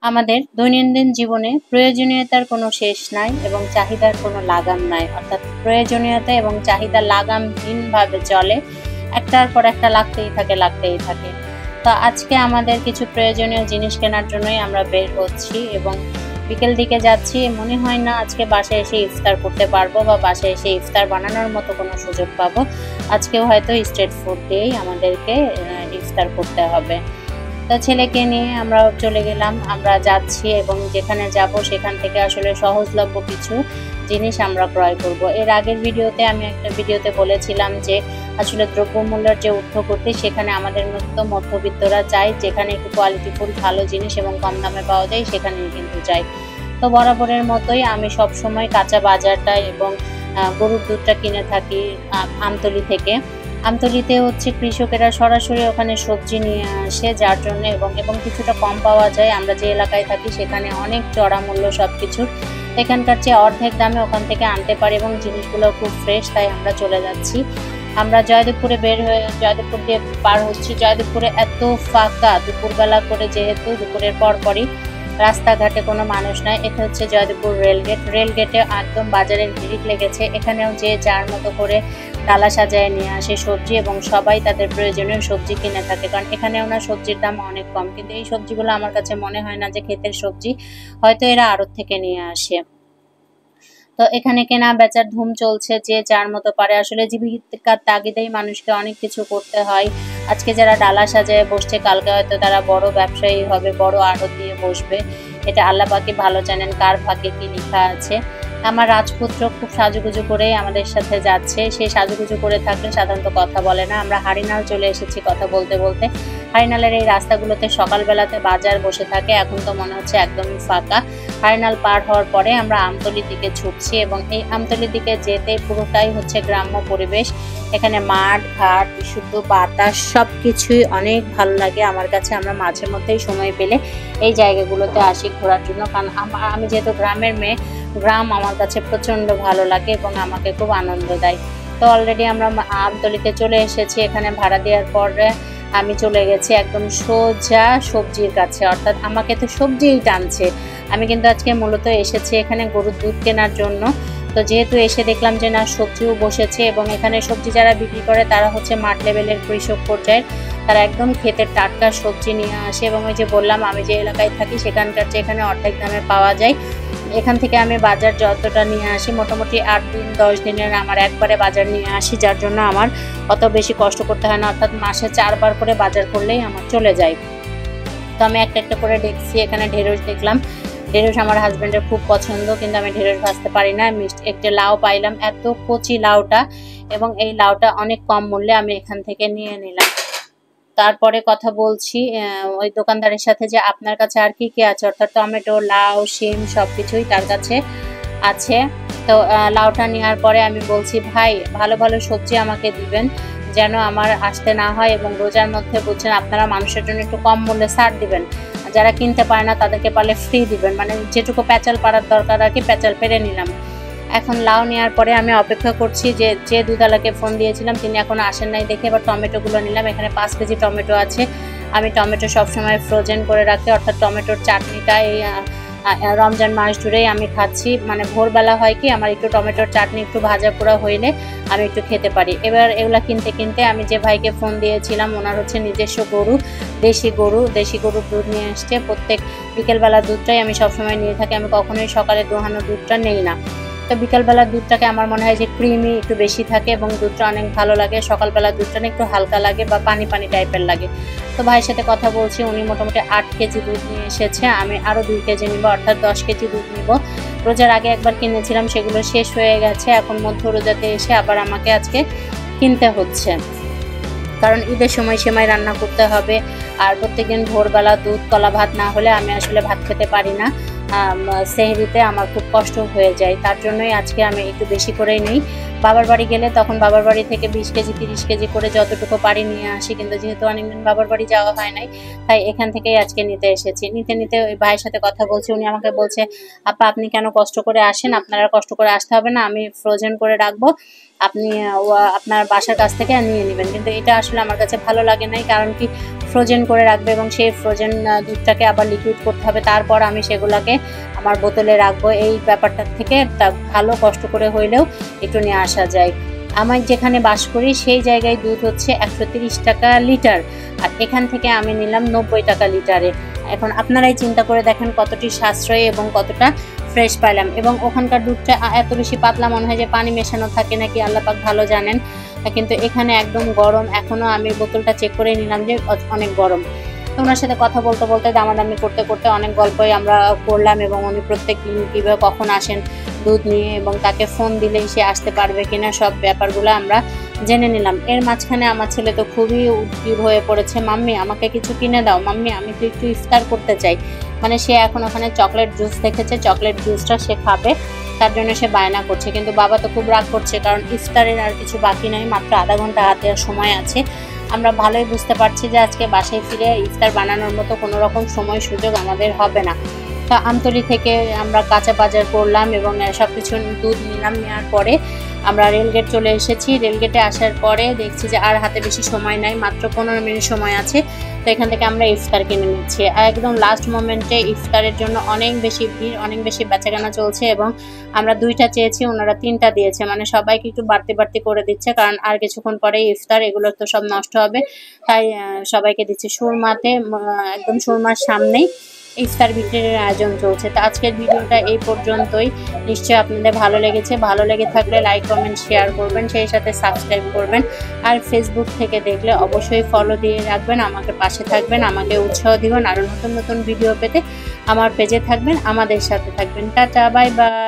আমাদের দৈনন্দিন জীবনে প্রয়োজনীয়তার কোনো শেষ নাই এবং চাহিদার কোনো লাগাম নাই, অর্থাৎ প্রয়োজনীয়তা এবং চাহিদা লাগামহীনভাবে চলে, একটার পর একটা লাগতেই থাকে। তো আজকে আমাদের কিছু প্রয়োজনীয় জিনিস কেনার জন্যই আমরা বের হচ্ছি এবং বিকেল দিকে যাচ্ছি। মনে হয় না আজকে বাসায় এসে ইফতার করতে পারবো বা বাসায় এসে ইফতার বানানোর মতো কোনো সুযোগ পাবো। আজকেও হয়তো স্ট্রিট ফুড দিয়েই আমাদেরকে ইফতার করতে হবে। তো ছেলেকে নিয়ে আমরা চলে গেলাম, আমরা যাচ্ছি এবং যেখানে যাব সেখান থেকে আসলে সহজলভ্য কিছু জিনিস আমরা ক্রয় করব। এর আগের ভিডিওতে আমি একটা ভিডিওতে বলেছিলাম যে আসলে দ্রব্যমূল্যের যে ঊর্ধ্বগতি, সেখানে আমাদের মতো মধ্যবিত্তরা চাই যেখানে একটু কোয়ালিটিফুল ভালো জিনিস এবং কম দামে পাওয়া যায় সেখানেই কিন্তু যাই। তো বরাবরের মতোই আমি সব সময় কাঁচা বাজারটা এবং গরুর দুধটা কিনে থাকি আমতলী থেকে। আমতলীতে হচ্ছে কৃষকেরা সরাসরি ওখানে সবজি নিয়ে আসে, যার জন্য এবং কিছুটা কম পাওয়া যায়। আমরা যে এলাকায় থাকি সেখানে অনেক চড়া মূল্য সব কিছুর, এখানকার চেয়ে অর্ধেক দামে ওখান থেকে আনতে পারি এবং জিনিসগুলো খুব ফ্রেশ, তাই আমরা চলে যাচ্ছি। আমরা জয়দেবপুরে বের হয়ে জয়দেবপুর দিয়ে পার হচ্ছি। জয়দেবপুরে এত ফাঁকা দুপুরবেলা করে, যেহেতু দুপুরের পরপরই রাস্তাঘাটে কোনো মানুষ নাই। এটা হচ্ছে জয়দেবপুর রেলগেটে একদম বাজারের ভিড় লেগেছে। এখানেও যে যার মতো করে ডালা সাজায় নিয়ে আসে সবজি এবং সবাই তাদের প্রয়োজনীয় সবজি কিনে থাকে, কারণ এখানেও না সবজির দাম অনেক কম, কিন্তু এই সবজিগুলো আমার কাছে মনে হয় না যে ক্ষেতের সবজি, হয়তো এরা আড়ত থেকে নিয়ে আসে। তো এখানে কেনা বেচার ধুম চলছে, যে যার মতো পারে। আসলে জীবিকার তাগিদেই মানুষকে অনেক কিছু করতে হয়। আজকে যারা ডালা সাজায় বসছে, কালকে হয়তো তারা বড় ব্যবসায়ী হবে, বড় আড়ত দিয়ে বসবে। এটা আল্লাহ পাকই ভালো জানেন কার ভাগ্যে কি লেখা আছে। আমার রাজপুত্র খুব সাজুগুজু করে আমাদের সাথে যাচ্ছে। সে সাজুগুজু করে থাকলে সাধারণত কথা বলে না। আমরা হারিনাল চলে এসেছি কথা বলতে বলতে। হারিনালের এই রাস্তাগুলোতে সকালবেলাতে বাজার বসে থাকে, এখন তো মনে হচ্ছে একদমই ফাঁকা। হারিনাল পার হওয়ার পরে আমরা আমতলির দিকে ছুটছি এবং এই আমতলির দিকে যেতে পুরোটাই হচ্ছে গ্রাম্য পরিবেশ। এখানে মাঠ ঘাট, বিশুদ্ধ বাতাস, সব কিছুই অনেক ভালো লাগে আমার কাছে। আমরা মাঝে মধ্যেই সময় পেলে এই জায়গাগুলোতে আসি ঘোরার জন্য, কারণ আমি যেহেতু গ্রামের মেয়ে, গ্রাম আমার কাছে প্রচণ্ড ভালো লাগে এবং আমাকে খুব আনন্দ দেয়। তো অলরেডি আমরা আমতলিতে চলে এসেছি। এখানে ভাড়া দেওয়ার পরে আমি চলে গেছি একদম সোজা সবজির কাছে, অর্থাৎ আমাকে তো সবজিই টানছে। আমি কিন্তু আজকে মূলত এসেছি এখানে গরুর দুধ কেনার জন্য। তো যেহেতু এসে দেখলাম যে না, সবজিও বসেছে এবং এখানে সবজি যারা বিক্রি করে তারা হচ্ছে মাঠ লেভেলের কৃষক পর্যায়ের, তারা একদম ক্ষেতের টাটকা সবজি নিয়ে আসে। এবং ওই যে বললাম আমি যে এলাকায় থাকি সেখানকার চেয়ে এখানে অর্ধেক দামে পাওয়া যায়। এখান থেকে আমি বাজার যতটা নিয়ে আসি, মোটামুটি 8 দিন 10 দিনের আমার একবারে বাজার নিয়ে আসি, যার জন্য আমার অত বেশি কষ্ট করতে হয় না, অর্থাৎ মাসে 4 বার করে বাজার করলেই আমার চলে যায়। তো আমি একটা একটা করে দেখছি। এখানে ঢেঁড়স দেখলাম, ঢেঁড়স আমার হাজব্যান্ডের খুব পছন্দ, কিন্তু আমি ঢেঁড়স ভাজতে পারি না। একটা লাউ পাইলাম, এত কচি লাউটা, এবং এই লাউটা অনেক কম মূল্যে আমি এখান থেকে নিয়ে নিলাম। তারপরে কথা বলছি ওই দোকানদারের সাথে যে আপনার কাছে আর কি কি আছে, অর্থাৎ টমেটো, লাউ, শিম সবকিছুই তার কাছে আছে। তো লাউটা নেওয়ার পরে আমি বলছি, ভাই ভালো ভালো সবজি আমাকে দিবেন যেন আমার আসতে না হয়, এবং রোজার মধ্যে বুঝছেন আপনারা মানুষের জন্য একটু কম মূল্যে ছাড় দিবেন, যারা কিনতে পারে না তাদেরকে পারলে ফ্রি দিবেন, মানে যেটুকু প্যাচাল পাড়ার দরকার আর কি প্যাচাল পেরে নিলাম। এখন লাউ নেওয়ার পরে আমি অপেক্ষা করছি যে দুধালাকে ফোন দিয়েছিলাম তিনি এখনো আসেন নাই দেখে এবার টমেটোগুলো নিলাম। এখানে 5 কেজি টমেটো আছে। আমি টমেটো সবসময় ফ্রোজেন করে রাখি, অর্থাৎ টমেটোর চাটনিটা এই রমজান মাস জুড়েই আমি খাচ্ছি। মানে ভোরবেলা হয় কি আমার একটু টমেটোর চাটনি একটু ভাজা পোড়া হইলে আমি একটু খেতে পারি। এবার এগুলা কিনতে কিনতে আমি যে ভাইকে ফোন দিয়েছিলাম, ওনার হচ্ছে নিজস্ব গরু, দেশি গরুর দুধ নিয়ে আসছে। প্রত্যেক বিকেলবেলা দুধটাই আমি সবসময় নিয়ে থাকি, আমি কখনোই সকালে দোহানো দুধটা নেই না। তো বিকালবেলার দুধটাকে আমার মনে হয় যে ক্রিমি একটু বেশি থাকে এবং দুধটা অনেক ভালো লাগে। সকালবেলা দুধটা একটু হালকা লাগে বা পানি পানি টাইপের লাগে। তো ভাইয়ের সাথে কথা বলছি, উনি মোটামুটি 8 কেজি দুধ নিয়ে এসেছে। আমি আরও 2 কেজি নিব, অর্থাৎ 10 কেজি দুধ নিব। রোজার আগে একবার কিনেছিলাম, সেগুলো শেষ হয়ে গেছে। এখন মধ্য রোজাতে এসে আবার আমাকে আজকে কিনতে হচ্ছে, কারণ ঈদের সময় সেমাই রান্না করতে হবে। আর প্রত্যেকদিন ভোরবেলা দুধ কলা ভাত না হলে আমি আসলে ভাত খেতে পারি না। সেহরিতে আমার খুব কষ্ট হয়ে যায়, তার জন্যই আজকে আমি একটু বেশি করেই নিই। বাবার বাড়ি গেলে তখন বাবার বাড়ি থেকে 20 কেজি 30 কেজি করে যতটুকু পারি নিয়ে আসি, কিন্তু যেহেতু অনেকদিন বাবার বাড়ি যাওয়া হয় নাই, তাই এখান থেকেই আজকে নিতে এসেছি। নিতে ওই ভাইয়ের সাথে কথা বলছি, উনি আমাকে বলছে, আপা আপনি কেন কষ্ট করে আসেন, আপনারা কষ্ট করে আসতে হবে না, আমি ফ্রোজেন করে রাখবো, আপনি আপনার বাসার কাছ থেকে নিয়ে নেবেন। কিন্তু এটা আসলে আমার কাছে ভালো লাগে নাই, কারণ কি ফ্রোজেন করে রাখবে এবং সেই ফ্রোজেন দুধটাকে আবার লিকুইড করতে হবে, তারপর আমি সেগুলোকে আমার বোতলে রাখবো। এই ব্যাপারটা থেকে তা ভালো কষ্ট করে হইলেও একটু নিয়ে আসা যায়। আমি যেখানে বাস করি সেই জায়গায় দুধ হচ্ছে 130 টাকা লিটার, আর এখান থেকে আমি নিলাম 90 টাকা লিটারে। এখন আপনারাই চিন্তা করে দেখেন কতটি সাশ্রয়ী এবং কতটা ফ্রেশ পাইলাম। এবং ওখানকার দুধটা এত বেশি পাতলা মনে হয় যে পানি মেশানো থাকে নাকি আল্লাহ পাক ভালো জানেন, কিন্তু এখানে একদম গরম। এখনও আমি বোতলটা চেক করে নিলাম যে অনেক গরম। তো ওনার সাথে কথা বলতে বলতে দামাদামি করতে করতে অনেক গল্পই আমরা করলাম এবং উনি প্রত্যেক দিন কীভাবে কখন আসেন দুধ নিয়ে এবং তাকে ফোন দিলেই সে আসতে পারবে কিনা সব ব্যাপারগুলো আমরা জেনে নিলাম। এর মাঝখানে আমার ছেলে তো খুবই উদ্গ্রীব হয়ে পড়েছে, মাম্মি আমাকে কিছু কিনে দাও, মাম্মি আমি তো একটু ইফতার করতে চাই। মানে সে এখন ওখানে চকলেট জুস দেখেছে, চকলেট জুসটা সে খাবে, তার জন্য সে বায়না করছে। কিন্তু বাবা তো খুব রাগ করছে, কারণ ইফতারের আর কিছু বাকি নয়, মাত্র আধা ঘন্টা হাতে সময় আছে। আমরা ভালোই বুঝতে পারছি যে আজকে বাসায় ফিরে ইফতার বানানোর মতো কোনো রকম সময় সুযোগ আমাদের হবে না। তা আমতলী থেকে আমরা কাঁচা বাজার করলাম এবং সব কিছু দুধ নিলাম। নেওয়ার পরে আমরা রেলগেট চলে এসেছি। রেলগেটে আসার পরে দেখছি যে আর হাতে বেশি সময় নাই, মাত্র 15 মিনিট সময় আছে। তো এখান থেকে আমরা ইফতার কিনে নিচ্ছি। একদম লাস্ট মোমেন্টে ইফতারের জন্য অনেক বেশি ভিড়, অনেক বেশি বেচাকেনা চলছে এবং আমরা 2টা চেয়েছি, ওনারা 3টা দিয়েছে। মানে সবাইকে একটু বাড়তি বাড়তি করে দিচ্ছে, কারণ আর কিছুক্ষণ পরেই ইফতার, এগুলো তো সব নষ্ট হবে। তাই সবাইকে দিচ্ছে। সুরমাতে একদম সুরমার সামনেই ইফতার বিক্রির আয়োজন চলছে। তো আজকের ভিডিওটা এই পর্যন্তই। নিশ্চয়ই আপনাদের ভালো লেগেছে। ভালো লেগে থাকলে লাইক কমেন্ট শেয়ার করবেন, সেই সাথে সাবস্ক্রাইব করবেন। আর ফেসবুক থেকে দেখলে অবশ্যই ফলো দিয়ে রাখবেন, আমাকে পাশে থাকবেন, আমাকে উৎসাহ দিবেন। আরও নতুন নতুন ভিডিও পেতে আমার পেজে থাকবেন, আমাদের সাথে থাকবেন। Tata, bye bye.